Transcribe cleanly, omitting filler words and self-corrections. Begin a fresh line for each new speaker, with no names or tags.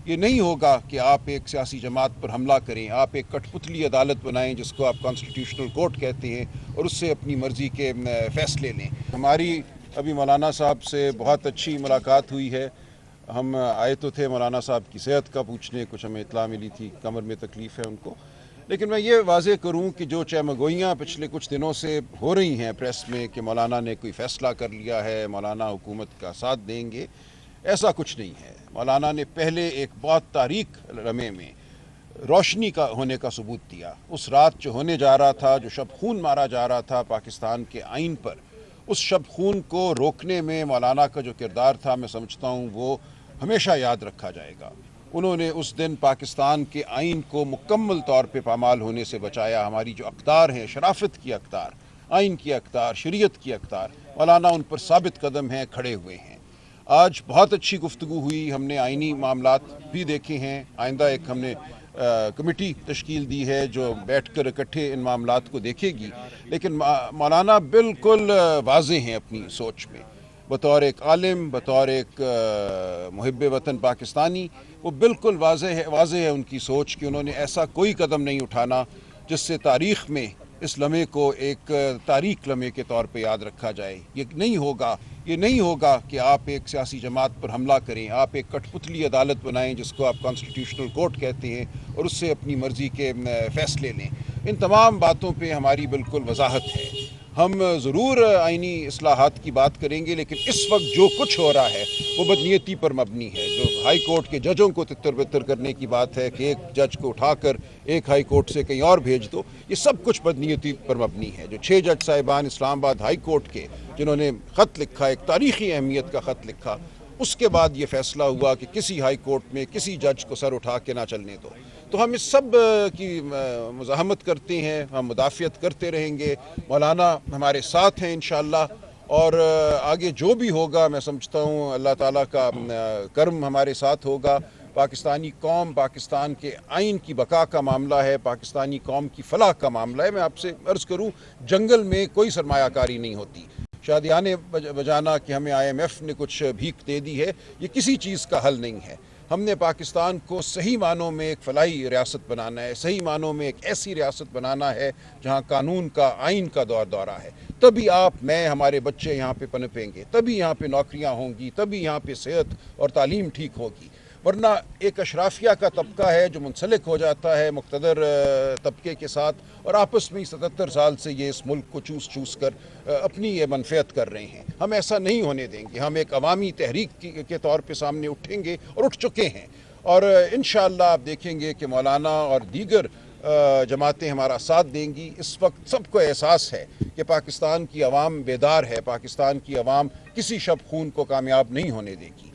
یہ نہیں ہوگا کہ آپ ایک سیاسی جماعت پر حملہ کریں، آپ ایک کٹپتلی عدالت بنائیں جس کو آپ کانسٹیٹیوشنل کورٹ کہتے ہیں اور اس سے اپنی مرضی کے فیصلے لیں۔ ہماری ابھی مولانا صاحب سے بہت اچھی ملاقات ہوئی ہے۔ ہم آئے تو تھے مولانا صاحب کی صحت کا پوچھنے، کچھ ہمیں اطلاع ملی تھی کمر میں تکلیف ہے ان کو، لیکن میں یہ واضح کروں کہ جو چہمگوئیاں پچھلے کچھ دنوں سے ہو رہی ہیں پریس میں کہ مولانا نے کوئی فیصلہ کر لیا ہے، مولانا حکومت کا ساتھ دیں گے، ایسا کچھ نہیں ہے۔ مولانا نے پہلے ایک بہت تاریک لمحے میں روشنی کا ہونے کا ثبوت دیا۔ اس رات جو ہونے جا رہا تھا، جو شب خون مارا جا رہا تھا پاکستان کے آئین پر، اس شب خون کو روکنے میں مولانا کا جو کردار تھا میں سمجھتا ہوں وہ ہمیشہ یاد رکھا جائے گا۔ انہوں نے اس دن پاکستان کے آئین کو مکمل طور پہ پامال ہونے سے بچایا۔ ہماری جو اقدار ہیں، شرافت کی اقدار، آئین کی اقدار، شریعت کی اقدار، مولانا ان پر ثابت قدم ہیں، کھڑے ہوئے ہیں۔ آج بہت اچھی گفتگو ہوئی، ہم نے آئینی معاملات بھی دیکھے ہیں۔ آئندہ ایک ہم نے کمیٹی تشکیل دی ہے جو بیٹھ کر اکٹھے ان معاملات کو دیکھے گی، لیکن مولانا بالکل واضح ہیں اپنی سوچ میں، بطور ایک عالم، بطور ایک محب وطن پاکستانی، وہ بالکل واضح ہے ان کی سوچ کہ انہوں نے ایسا کوئی قدم نہیں اٹھانا جس سے تاریخ میں اس لمحے کو ایک تاریک لمحے کے طور پہ یاد رکھا جائے۔ یہ نہیں ہوگا کہ آپ ایک سیاسی جماعت پر حملہ کریں، آپ ایک کٹپتلی عدالت بنائیں جس کو آپ کانسٹیٹیوشنل کورٹ کہتے ہیں اور اس سے اپنی مرضی کے فیصلے لیں۔ ان تمام باتوں پہ ہماری بالکل وضاحت ہے۔ ہم ضرور آئینی اصلاحات کی بات کریں گے، لیکن اس وقت جو کچھ ہو رہا ہے وہ بدنیتی پر مبنی ہے۔ جو ہائی کورٹ کے ججوں کو تتر بتر کرنے کی بات ہے کہ ایک جج کو اٹھا کر ایک ہائی کورٹ سے کہیں اور بھیج دو، یہ سب کچھ بدنیتی پر مبنی ہے۔ جو 6 جج صاحبان اسلام آباد ہائی کورٹ کے جنہوں نے خط لکھا، ایک تاریخی اہمیت کا خط لکھا، اس کے بعد یہ فیصلہ ہوا کہ کسی ہائی کورٹ میں کسی جج کو سر اٹھا کے نہ چلنے دو۔ تو ہم اس سب کی مزاحمت کرتے ہیں، ہم مدافعت کرتے رہیں گے۔ مولانا ہمارے ساتھ ہیں انشاءاللہ، اور آگے جو بھی ہوگا میں سمجھتا ہوں اللہ تعالیٰ کا کرم ہمارے ساتھ ہوگا۔ پاکستانی قوم، پاکستان کے آئین کی بقا کا معاملہ ہے، پاکستانی قوم کی فلاح کا معاملہ ہے۔ میں آپ سے عرض کروں، جنگل میں کوئی سرمایہ کاری نہیں ہوتی۔ شادیانے بجانا کہ ہمیں IMF نے کچھ بھیک دے دی ہے، یہ کسی چیز کا حل نہیں ہے۔ ہم نے پاکستان کو صحیح معنوں میں ایک فلاحی ریاست بنانا ہے، صحیح معنوں میں ایک ایسی ریاست بنانا ہے جہاں قانون کا، آئین کا دورہ ہے۔ تبھی آپ، میں، ہمارے بچے یہاں پہ پنپیں گے، تبھی یہاں پہ نوکریاں ہوں گی، تبھی یہاں پہ صحت اور تعلیم ٹھیک ہوگی۔ ورنہ ایک اشرافیہ کا طبقہ ہے جو منسلک ہو جاتا ہے مقتدر طبقے کے ساتھ، اور آپس میں 77 سال سے یہ اس ملک کو چوس کر اپنی یہ منفعت کر رہے ہیں۔ ہم ایسا نہیں ہونے دیں گے۔ ہم ایک عوامی تحریک کے طور پہ سامنے اٹھیں گے اور اٹھ چکے ہیں، اور انشاءاللہ آپ دیکھیں گے کہ مولانا اور دیگر جماعتیں ہمارا ساتھ دیں گی۔ اس وقت سب کو احساس ہے کہ پاکستان کی عوام بیدار ہے، پاکستان کی عوام کسی شب خون کو کامیاب نہیں ہونے دے گی۔